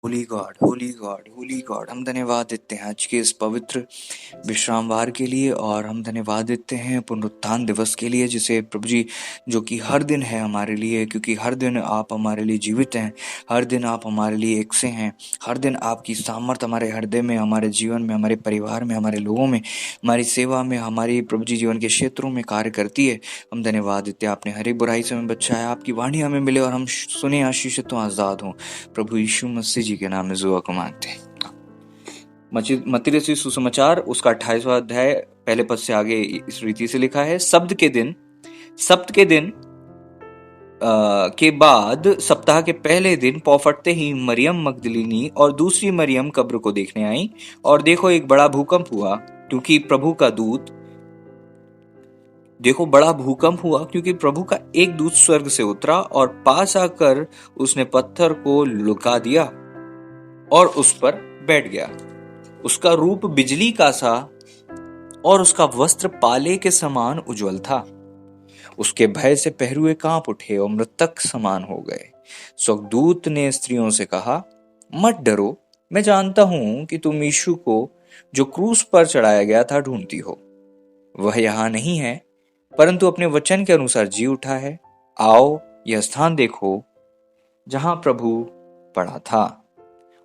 Holi God, Holi God, Holi God. हम धन्यवाद देते हैं आज के इस पवित्र विश्रामवार के लिए, और हम धन्यवाद देते हैं पुनरुत्थान दिवस के लिए, जिसे प्रभु जी जो कि हर दिन है हमारे लिए, क्योंकि हर दिन आप हमारे लिए जीवित हैं, हर दिन आप हमारे लिए एक से हैं, हर दिन आपकी सामर्थ हमारे हृदय में, हमारे जीवन में, हमारे परिवार में, हमारे लोगों में, हमारी सेवा में, हमारी प्रभु जी जीवन के क्षेत्रों में कार्य करती है। हम धन्यवाद देते हैं, आपने हर एक बुराई से हमें बचाया, आपकी वाणी हमें मिले और हम सुने, आशीषित हों, आजाद हों। प्रभु यीशु मसीह जी के नाम में दुआ को मांगते हैं। मत्ती रचित सुसमाचार उसका 28वां अध्याय पहले पद से आगे इस रीति से लिखा है। सब्त के दिन के बाद सप्ताह के पहले दिन पौ फटते ही मरियम मगदलिनी और दूसरी मरियम कब्र को देखने आई, और देखो एक बड़ा भूकंप हुआ, क्योंकि प्रभु का एक दूत स्वर्ग से उतरा और पास आकर उसने पत्थर को लुका दिया और उस पर बैठ गया। उसका रूप बिजली का सा और उसका वस्त्र पाले के समान उज्जवल था। उसके भय से पहरुए कांप उठे और मृतक समान हो गए। स्वर्गदूत ने स्त्रियों से कहा, मत डरो, मैं जानता हूं कि तुम यीशु को जो क्रूस पर चढ़ाया गया था ढूंढती हो। वह यहाँ नहीं है, परंतु अपने वचन के अनुसार जी उठा है। आओ, यह स्थान देखो जहां प्रभु पड़ा था,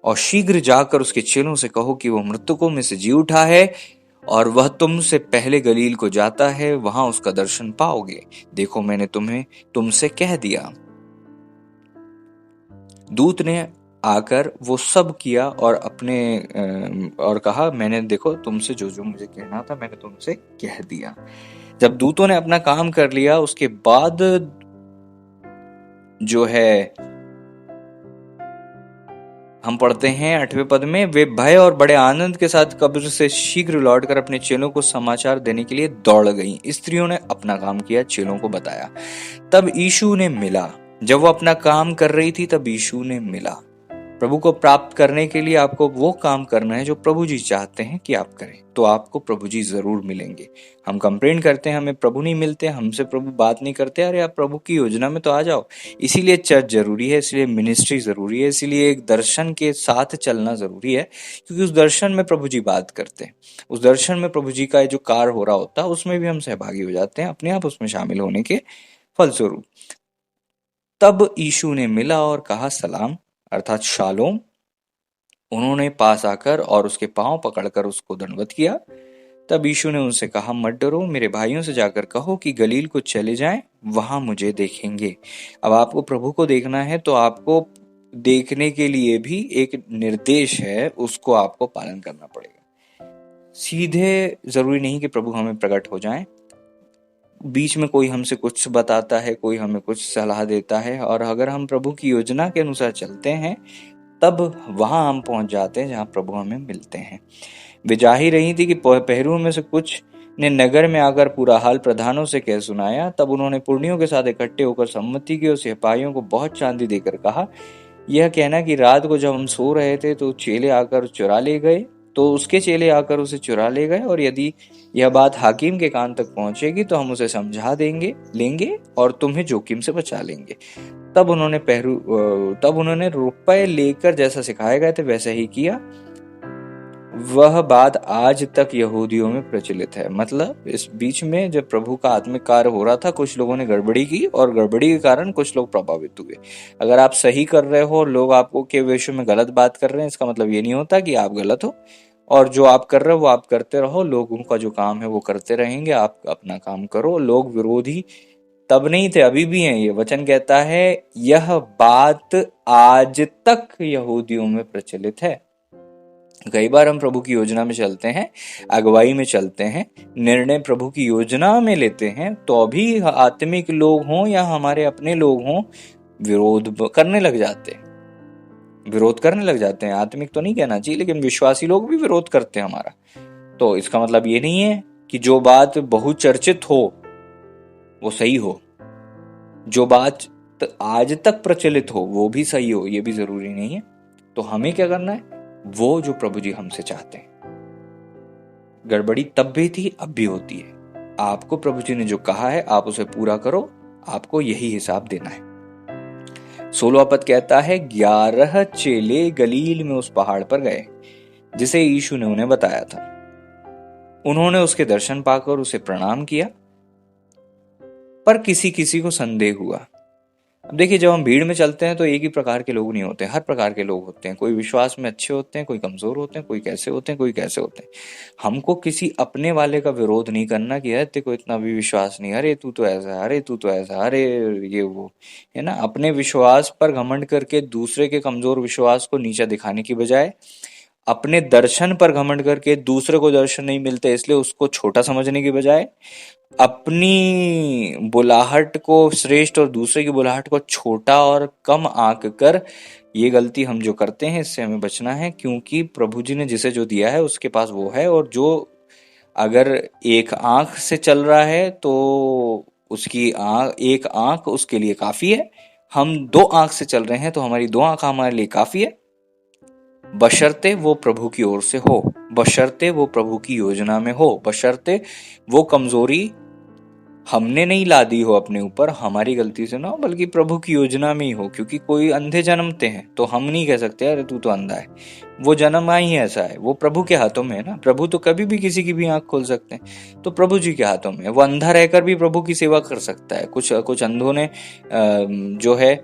और शीघ्र जाकर उसके चेलों से कहो कि वह मृतकों में से जी उठा है, और वह तुमसे पहले गलील को जाता है, वहां उसका दर्शन पाओगे। देखो, मैंने तुमसे कह दिया। दूत ने आकर वो सब किया और कहा, मैंने देखो तुमसे जो मुझे कहना था मैंने तुमसे कह दिया। जब दूतों ने अपना काम कर लिया, उसके बाद जो है हम पढ़ते हैं 8वें पद में, वे भय और बड़े आनंद के साथ कब्र से शीघ्र लौटकर अपने चेलों को समाचार देने के लिए दौड़ गईं। स्त्रियों ने अपना काम किया, चेलों को बताया। तब यीशु ने मिला। जब वो अपना काम कर रही थी, तब यीशु ने मिला। प्रभु को प्राप्त करने के लिए आपको वो काम करना है जो प्रभु जी चाहते हैं कि आप करें, तो आपको प्रभु जी जरूर मिलेंगे। हम कंप्लेन करते हैं हमें प्रभु नहीं मिलते, हमसे प्रभु बात नहीं करते। अरे आप प्रभु की योजना में तो आ जाओ। इसीलिए चर्च जरूरी है, इसलिए मिनिस्ट्री जरूरी है, इसीलिए एक दर्शन के साथ चलना जरूरी है, क्योंकि उस दर्शन में प्रभु जी बात करते हैं। उस दर्शन में प्रभु जी का जो कार्य हो रहा होता है, उसमें भी हम सहभागी हो जाते हैं, अपने आप उसमें शामिल होने के फलस्वरूप। तब यीशु ने मिला और कहा, सलाम, अर्थात शालोम। उन्होंने पास आकर और उसके पांव पकड़कर उसको दंडवत किया। तब यीशु ने उनसे कहा, मत डरो, मेरे भाइयों से जाकर कहो कि गलील को चले जाएं, वहां मुझे देखेंगे। अब आपको प्रभु को देखना है, तो आपको देखने के लिए भी एक निर्देश है, उसको आपको पालन करना पड़ेगा। सीधे जरूरी नहीं कि प्रभु हमें प्रकट हो जाएं, बीच में कोई हमसे कुछ बताता है, कोई हमें कुछ सलाह देता है, और अगर हम प्रभु की योजना के अनुसार चलते हैं, तब वहां हम पहुंच जाते हैं जहां प्रभु हमें मिलते हैं। वे जा ही रही थी कि पहरुओं में से कुछ ने नगर में आकर पूरा हाल प्रधानों से कह सुनाया। तब उन्होंने पुरनियों के साथ इकट्ठे होकर सम्मति की और सिपाहियों को बहुत चांदी देकर कहा, यह कहना कि रात को जब हम सो रहे थे तो चेले आकर चुरा ले गए, तो उसके चेले आकर उसे चुरा ले गए, और यदि यह बात हाकिम के कान तक पहुंचेगी तो हम उसे समझा लेंगे और तुम्हें जोखिम से बचा लेंगे। तब उन्होंने रुपए लेकर जैसा सिखाए गए थे वैसा ही किया। वह बात आज तक यहूदियों में प्रचलित है। मतलब इस बीच में जब प्रभु का आत्मिक कार्य हो रहा था, कुछ लोगों ने गड़बड़ी की, और गड़बड़ी के कारण कुछ लोग प्रभावित हुए। अगर आप सही कर रहे हो, लोग आपको के विषय में गलत बात कर रहे हैं, इसका मतलब ये नहीं होता कि आप गलत हो, और जो आप कर रहे हो वो आप करते रहो। लोगों का जो काम है वो करते रहेंगे, आप अपना काम करो। लोग विरोधी तब नहीं थे, अभी भी हैं। ये वचन कहता है, यह बात आज तक यहूदियों में प्रचलित है। कई बार हम प्रभु की योजना में चलते हैं, अगुवाई में चलते हैं, निर्णय प्रभु की योजना में लेते हैं, तो भी आत्मिक लोग हों या हमारे अपने लोग हों, विरोध करने लग जाते हैं। आत्मिक तो नहीं कहना चाहिए, लेकिन विश्वासी लोग भी विरोध करते हैं हमारा। तो इसका मतलब ये नहीं है कि जो बात बहुचर्चित हो वो सही हो, जो बात आज तक प्रचलित हो वो भी सही हो, ये भी जरूरी नहीं है। तो हमें क्या करना है, वो जो प्रभु जी हमसे चाहते हैं। गड़बड़ी तब भी थी, अब भी होती है। आपको प्रभु जी ने जो कहा है आप उसे पूरा करो, आपको यही हिसाब देना है। 16वां पद कहता है 11 चेले गलील में उस पहाड़ पर गए जिसे यीशु ने उन्हें बताया था। उन्होंने उसके दर्शन पाकर उसे प्रणाम किया, पर किसी किसी को संदेह हुआ। अब देखिए, जब हम भीड़ में चलते हैं तो एक ही प्रकार के लोग नहीं होते, हर प्रकार के लोग होते हैं। कोई विश्वास में अच्छे होते हैं, कोई कमजोर होते हैं, कोई कैसे होते हैं, कोई कैसे होते हैं। हमको किसी अपने वाले का विरोध नहीं करना कि अरे तेरे को इतना भी विश्वास नहीं, अरे तू तो ऐसा, अरे तू तो ऐसा, अरे ये वो, है ना। अपने विश्वास पर घमंड करके दूसरे के कमजोर विश्वास को नीचा दिखाने की बजाय, अपने दर्शन पर घमंड करके दूसरे को दर्शन नहीं मिलते इसलिए उसको छोटा समझने की बजाय, अपनी बुलाहट को श्रेष्ठ और दूसरे की बुलाहट को छोटा और कम आंक कर, ये गलती हम जो करते हैं इससे हमें बचना है। क्योंकि प्रभु जी ने जिसे जो दिया है उसके पास वो है, और जो अगर एक आंख से चल रहा है तो उसकी एक आंख उसके लिए काफी है। हम 2 आंख से चल रहे हैं तो हमारी 2 आंख हमारे लिए काफी है, बशर्ते वो प्रभु की ओर से हो, बशर्ते वो प्रभु की योजना में हो, बशर्ते वो कमजोरी हमने नहीं ला दी हो अपने ऊपर, हमारी गलती से ना हो, बल्कि प्रभु की योजना में ही हो। क्योंकि कोई अंधे जन्मते हैं तो हम नहीं कह सकते अरे तू तो अंधा है, वो जन्मा ही ऐसा है। वो प्रभु के हाथों में है ना। प्रभु तो कभी भी किसी की भी आंख खोल सकते हैं, तो प्रभु जी के हाथों में है। वो अंधा रहकर भी प्रभु की सेवा कर सकता है। कुछ अंधों ने जो है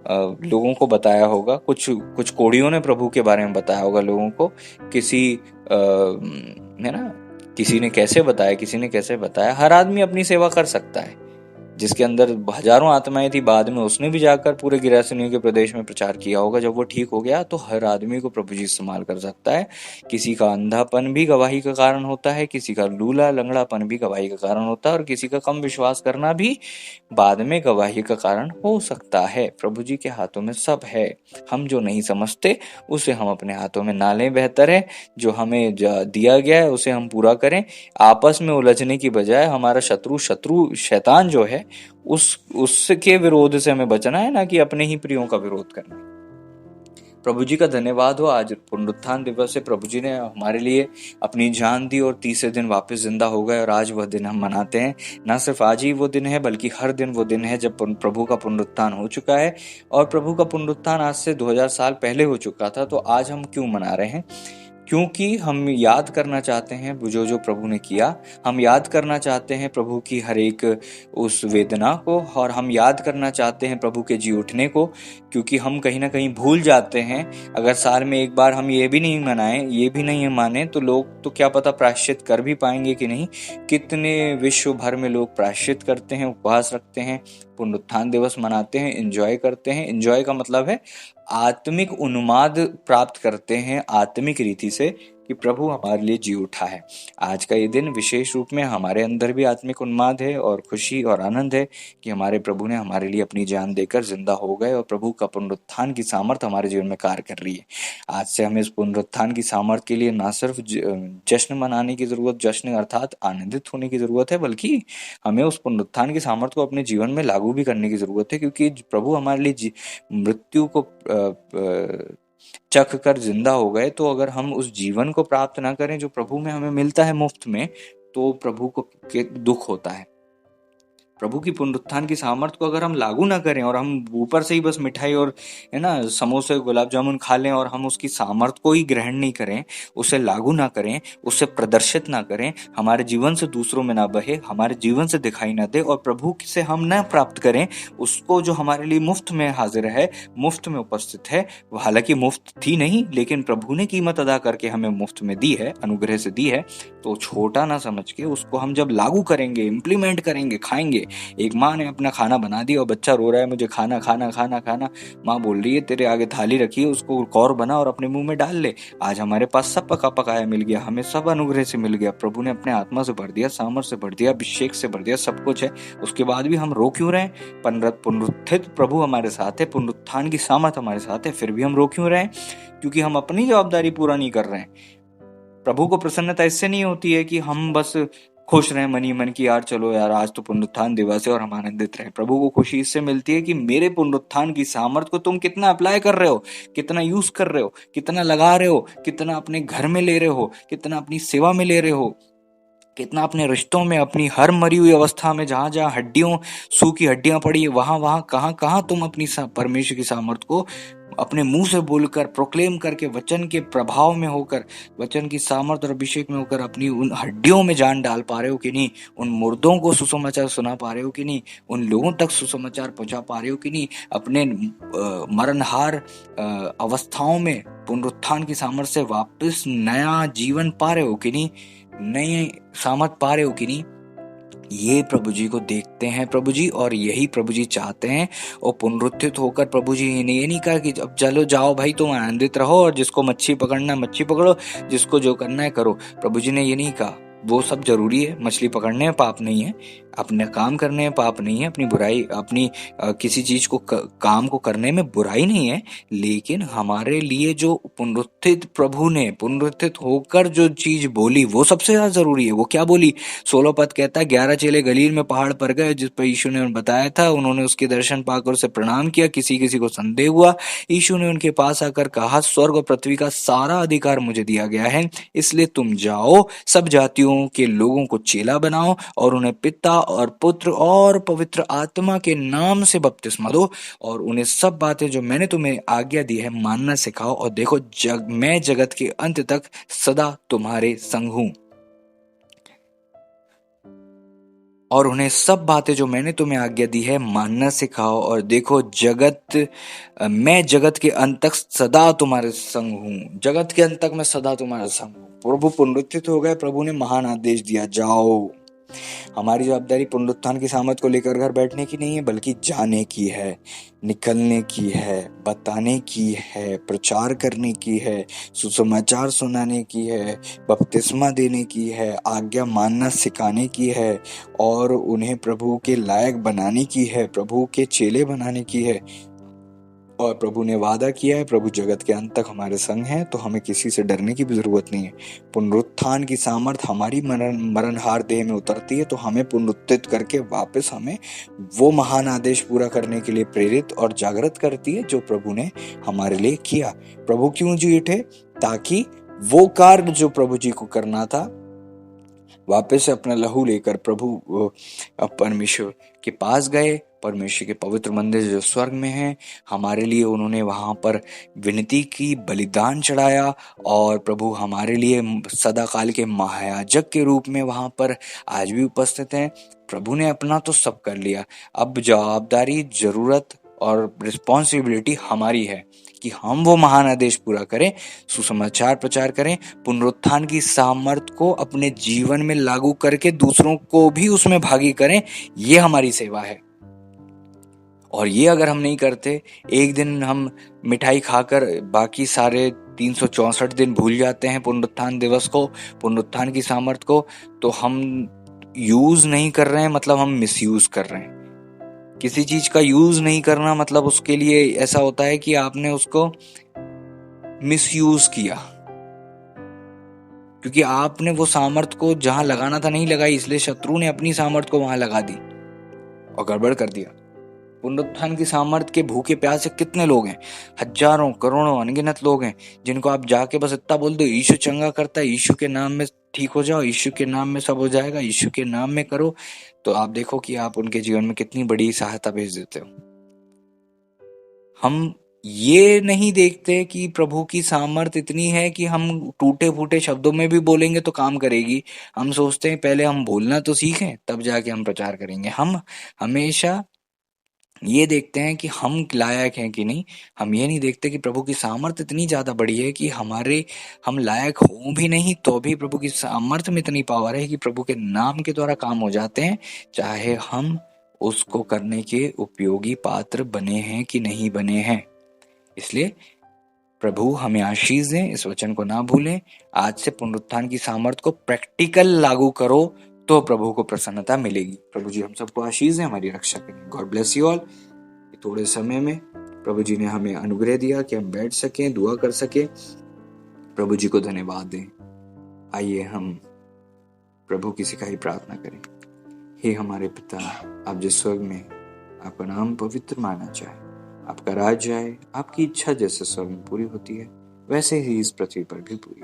लोगों को बताया होगा, कुछ कोढ़ियों ने प्रभु के बारे में बताया होगा लोगों को। किसी है ना, किसी ने कैसे बताया, किसी ने कैसे बताया। हर आदमी अपनी सेवा कर सकता है। जिसके अंदर हजारों आत्माएं थी, बाद में उसने भी जाकर पूरे गिरासिनियों के प्रदेश में प्रचार किया होगा। जब वो ठीक हो गया तो हर आदमी को प्रभु जी इस्तेमाल कर सकता है। किसी का अंधापन भी गवाही का कारण होता है, किसी का लूला लंगड़ापन भी गवाही का कारण होता है, और किसी का कम विश्वास करना भी बाद में गवाही का कारण हो सकता है। प्रभु जी के हाथों में सब है। हम जो नहीं समझते उसे हम अपने हाथों में ना लें, बेहतर है जो हमें दिया गया है उसे हम पूरा करें। आपस में उलझने की बजाय हमारा शत्रु शैतान जो है उसके विरोध से हमें बचना है, ना कि अपने ही प्रियों का विरोध करना। प्रभु जी का धन्यवाद हो, आज पुनरुत्थान दिवस है। प्रभु जी ने हमारे लिए अपनी जान दी और तीसरे दिन वापस जिंदा हो गए, और आज वह दिन हम मनाते हैं। ना सिर्फ आज ही वो दिन है, बल्कि हर दिन वो दिन है जब प्रभु का पुनरुत्थान हो चुका है। और प्रभु का पुनरुत्थान आज से 2000 साल पहले हो चुका था, तो आज हम क्यों मना रहे हैं? क्योंकि हम याद करना चाहते हैं जो जो प्रभु ने किया। हम याद करना चाहते हैं प्रभु की हर एक उस वेदना को, और हम याद करना चाहते हैं प्रभु के जी उठने को। क्योंकि हम कहीं ना कहीं भूल जाते हैं, अगर साल में एक बार हम ये भी नहीं मनाएं, ये भी नहीं माने, तो लोग तो क्या पता प्रायश्चित कर भी पाएंगे कि नहीं। कितने विश्व भर में लोग प्रायश्चित करते हैं, उपवास रखते हैं, पुनरुत्थान दिवस मनाते हैं, एंजॉय करते हैं। एंजॉय का मतलब है आत्मिक उन्माद प्राप्त करते हैं आत्मिक रीति से कि प्रभु हमारे लिए जी उठा है। आज का ये दिन विशेष रूप में हमारे अंदर भी आत्मिक उन्माद है और खुशी और आनंद है कि हमारे प्रभु ने हमारे लिए अपनी जान देकर जिंदा हो गए, और प्रभु का पुनरुत्थान की सामर्थ हमारे जीवन में कार्य कर रही है। आज से हमें इस पुनरुत्थान की सामर्थ के लिए ना सिर्फ जश्न मनाने की जरूरत, जश्न अर्थात आनंदित होने की जरूरत है, बल्कि हमें उस पुनरुत्थान की सामर्थ को अपने जीवन में लागू भी करने की जरूरत है। क्योंकि प्रभु हमारे लिए मृत्यु को चख कर जिंदा हो गए, तो अगर हम उस जीवन को प्राप्त ना करें जो प्रभु में हमें मिलता है मुफ्त में, तो प्रभु को दुख होता है। प्रभु की पुनरुत्थान की सामर्थ को अगर हम लागू ना करें और हम ऊपर से ही बस मिठाई और है ना समोसे गुलाब जामुन खा लें, और हम उसकी सामर्थ को ही ग्रहण नहीं करें, उसे लागू ना करें, उसे प्रदर्शित ना करें, हमारे जीवन से दूसरों में ना बहे, हमारे जीवन से दिखाई ना दे, और प्रभु से हम न प्राप्त करें उसको जो हमारे लिए मुफ्त में हाजिर है, मुफ्त में उपस्थित है। हालांकि मुफ्त थी नहीं, लेकिन प्रभु ने कीमत अदा करके हमें मुफ्त में दी है, अनुग्रह से दी है। तो छोटा ना समझ के उसको हम जब लागू करेंगे, इम्प्लीमेंट करेंगे, खाएंगे। एक माँ ने अपना खाना बना दिया और बच्चा रो रहा है मुझे खाना खाना खाना खाना, माँ बोल रही है तेरे आगे थाली रखी है, उसको कौर बना और अपने मुंह में डाल ले। आज हमारे पास सब पका पकाया मिल गया, हमें सब अनुग्रह से मिल गया। प्रभु ने अपने आत्मा से भर दिया, सामर्थ से भर दिया, अभिषेक से भर दिया, सब कुछ है। उसके बाद भी हम रो क्यों रहे? पुनरुत्थित प्रभु हमारे साथ है, पुनरुत्थान की सामर्थ हमारे साथ है, फिर भी हम रो क्यों रहे? क्योंकि हम अपनी जवाबदारी पूरा नहीं कर रहे हैं। प्रभु को प्रसन्नता इससे नहीं होती है कि हम बस खुश रहे मन ही मन की, यार चलो यार आज तो पुनरुत्थान दिवस है और हम आनंदित रहे। प्रभु को खुशी इससे मिलती है कि मेरे पुनरुत्थान की सामर्थ को तुम कितना अप्लाई कर रहे हो, कितना यूज कर रहे हो, कितना लगा रहे हो, कितना अपने घर में ले रहे हो, कितना अपनी सेवा में ले रहे हो। कितना अपने रिश्तों में, अपनी हर मरी हुई अवस्था में, जहां जहां हड्डियों, सूखी हड्डियां पड़ी है, वहां वहां कहां कहां तुम अपनी परमेश्वर की सामर्थ को अपने मुंह से बोलकर, प्रोक्लेम करके, वचन के प्रभाव में होकर, वचन की सामर्थ और अभिषेक में होकर अपनी उन हड्डियों में जान डाल पा रहे हो कि नहीं? उन मुर्दों को सुसमाचार सुना पा रहे हो कि नहीं? उन लोगों तक सुसमाचार पहुंचा पा रहे हो कि नहीं? अपने मरणहार अवस्थाओं में पुनरुत्थान की सामर्थ से वापस नया जीवन पा रहे हो कि नहीं? नई सामर्थ पा रहे हो कि नहीं? ये प्रभु जी को देखते हैं प्रभु जी, और यही प्रभु जी चाहते हैं। और पुनरुत्थित होकर प्रभु जी ने ये नहीं कहा कि अब चलो जाओ भाई तुम आनंदित रहो, और जिसको मच्छी पकड़ना मच्छी पकड़ो, जिसको जो करना है करो। प्रभु जी ने ये नहीं कहा। वो सब जरूरी है, मछली पकड़ने में पाप नहीं है, अपने काम करने में पाप नहीं है, अपनी बुराई, अपनी किसी चीज को काम को करने में बुराई नहीं है। लेकिन हमारे लिए जो पुनरुत्थित प्रभु ने पुनरुत्थित होकर जो चीज बोली वो सबसे ज्यादा जरूरी है। वो क्या बोली? 16 पद कहता है, 11 चेले गलील में पहाड़ पर गए जिस पर यीशु ने बताया था। उन्होंने उसके दर्शन पाकर उसे प्रणाम किया। किसी किसी को संदेह हुआ। यीशु ने उनके पास आकर कहा, स्वर्ग और पृथ्वी का सारा अधिकार मुझे दिया गया है, इसलिए तुम जाओ, सब जातियों के लोगों को चेला बनाओ और उन्हें पिता और पुत्र और पवित्र आत्मा के नाम से बपतिस्मा दो, और उन्हें सब बातें जो मैंने तुम्हें आज्ञा दी है मानना सिखाओ। और देखो, मैं जगत के अंत तक सदा तुम्हारे संग हूं। और उन्हें सब बातें जो मैंने तुम्हें आज्ञा दी है मानना सिखाओ। और देखो, मैं जगत के अंत तक सदा तुम्हारे संग हूं। जगत के अंत तक मैं सदा तुम्हारे संग हूं। प्रभु पुनरुत्थित हो गए। प्रभु ने महान आदेश दिया, जाओ। हमारी जवाबदारी पुनरुत्थान की सामर्थ को लेकर घर बैठने की नहीं है, बल्कि जाने की है, निकलने की है, बताने की है, प्रचार करने की है, सुसमाचार सुनाने की है, बपतिस्मा देने की है, आज्ञा मानना सिखाने की है, और उन्हें प्रभु के लायक बनाने की है, प्रभु के चेले बनाने की है। और प्रभु ने वादा किया है, प्रभु जगत के अंत तक हमारे संग है, तो हमें किसी से डरने की भी जरूरत नहीं है। पुनरुत्थान की सामर्थ हमारी मरणहार देह में उतरती है, तो हमें पुनरुत्थित करके वापस हमें वो महान आदेश पूरा करने के लिए प्रेरित और जागृत करती है जो प्रभु ने हमारे लिए किया। प्रभु क्यों जी उठे? ताकि वो कार्य जो प्रभु जी को करना था, वापस अपना लहू लेकर प्रभु परमेश्वर के पास गए। परमेश्वर के पवित्र मंदिर जो स्वर्ग में है, हमारे लिए उन्होंने वहां पर विनती की, बलिदान चढ़ाया, और प्रभु हमारे लिए सदा काल के महायाजक के रूप में वहां पर आज भी उपस्थित हैं। प्रभु ने अपना तो सब कर लिया। अब जवाबदारी, जरूरत और रिस्पॉन्सिबिलिटी हमारी है कि हम वो महान आदेश पूरा करें, सुसमाचार प्रचार करें, पुनरुत्थान की सामर्थ को अपने जीवन में लागू करके दूसरों को भी उसमें भागी करें। ये हमारी सेवा है। और ये अगर हम नहीं करते, एक दिन हम मिठाई खाकर बाकी सारे 364 दिन भूल जाते हैं पुनरुत्थान दिवस को, पुनरुत्थान की सामर्थ को, तो हम यूज नहीं कर रहे हैं, मतलब हम मिसयूज कर रहे हैं। किसी चीज का यूज नहीं करना मतलब उसके लिए ऐसा होता है कि आपने उसको मिसयूज किया, क्योंकि आपने वो सामर्थ को जहां लगाना था नहीं लगाई, इसलिए शत्रु ने अपनी सामर्थ को वहां लगा दी और गड़बड़ कर दिया। पुनरुत्थान की सामर्थ के भूखे प्यासे कितने लोग हैं? हजारों, करोड़ों, अनगिनत लोग हैं, जिनको आप जाके बस इतना बोल दो, यीशु चंगा करता है, यीशु के नाम में ठीक हो जाओ, यीशु के नाम में सब हो जाएगा, यीशु के नाम में करो, तो आप देखो कि आप उनके जीवन में कितनी बड़ी सहायता भेज देते हो। हम ये नहीं देखते कि प्रभु की सामर्थ इतनी है कि हम टूटे फूटे शब्दों में भी बोलेंगे तो काम करेगी। हम सोचते हैं पहले हम बोलना तो सीखें, तब जाके हम प्रचार करेंगे। हम हमेशा ये देखते हैं कि हम लायक हैं कि नहीं। हम ये नहीं देखते कि प्रभु की सामर्थ इतनी ज्यादा बड़ी है कि हम लायक हो भी नहीं तो भी प्रभु की सामर्थ में इतनी पावर है कि प्रभु के नाम के द्वारा काम हो जाते हैं, चाहे हम उसको करने के उपयोगी पात्र बने हैं कि नहीं बने हैं। इसलिए प्रभु हमें आशीष दें, इस वचन को ना भूलें। आज से पुनरुत्थान की सामर्थ को प्रैक्टिकल लागू करो, तो प्रभु को प्रसन्नता मिलेगी। प्रभु जी हम सबको आशीष दें, हमारी रक्षा करें। God bless you all. थोड़े समय में प्रभु जी ने हमें अनुग्रह दिया कि हम बैठ सकें, दुआ कर सकें। प्रभु जी को धन्यवाद दें। आइए हम प्रभु की सिखाई प्रार्थना करें। हे हमारे पिता, आप जिस स्वर्ग में, आपका नाम पवित्र माना जाए, आपका राज्य आए, आपकी इच्छा जैसे स्वर्ग में पूरी होती है वैसे ही इस पृथ्वी पर भी पूरी।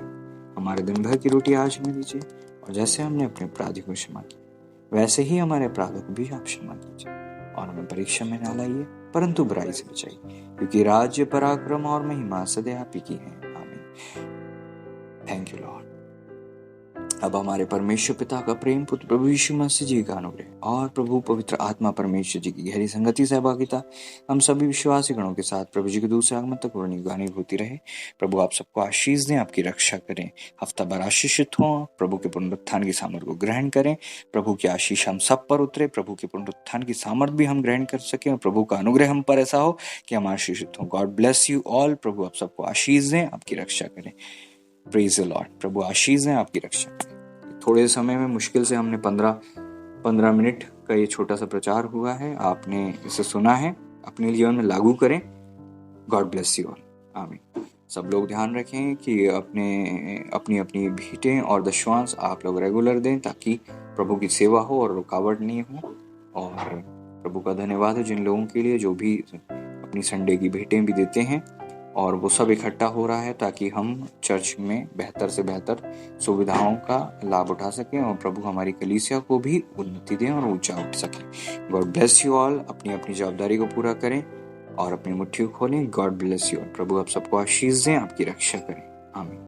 हमारे दिन भर की रोटी आज हमें दीजिए, और जैसे हमने अपने अपराधी को क्षमा किया वैसे ही हमारे अपराधों को भी आप क्षमा कीजिए, और हमें परीक्षा में ना लाइए परंतु बुराई से बचाइए, क्योंकि राज्य, पराक्रम और महिमा सदैव आप ही की है। आमीन। Thank you Lord. अब हमारे परमेश्वर पिता का प्रेम, पुत्र प्रभु यीशु मसीह जी का अनुग्रह और प्रभु पवित्र आत्मा परमेश्वर जी की गहरी संगति सहभागिता हम सभी विश्वासी गणों के साथ प्रभु जी के दूसरे आगमन तक गानी होती रहे। प्रभु आप सबको आशीष दें, आपकी रक्षा करें, हफ्ता भर आशीषित हों, प्रभु के पुनरुत्थान की सामर्थ को ग्रहण करें, प्रभु की आशीष हम सब पर उतरे, प्रभु के पुनरुत्थान की सामर्थ भी हम ग्रहण कर सकें, और प्रभु का अनुग्रह हम पर ऐसा हो कि हम आशीषित हों। God bless you all. प्रभु आप सबको आशीष दें, आपकी रक्षा करें। Praise the lord. प्रभु आशीष दें, आपकी रक्षा करें। थोड़े समय में मुश्किल से हमने 15 मिनट का ये छोटा सा प्रचार हुआ है, आपने इसे सुना है, अपने जीवन में लागू करें। God bless you all. आमीन। सब लोग ध्यान रखें कि अपनी अपनी भेंटें और दशवांश आप लोग रेगुलर दें, ताकि प्रभु की सेवा हो और रुकावट नहीं हो। और प्रभु का धन्यवाद है जिन लोगों के लिए जो भी अपनी संडे की भेंटें भी देते हैं, और वो सब इकट्ठा हो रहा है ताकि हम चर्च में बेहतर से बेहतर सुविधाओं का लाभ उठा सकें और प्रभु हमारी कलीसिया को भी उन्नति दें और ऊंचा उठ सकें। God bless you all. अपनी अपनी जवाबदारी को पूरा करें और अपनी मुट्ठी खोलें। God bless you all. प्रभु आप सबको आशीष दें, आपकी रक्षा करें। आमीन।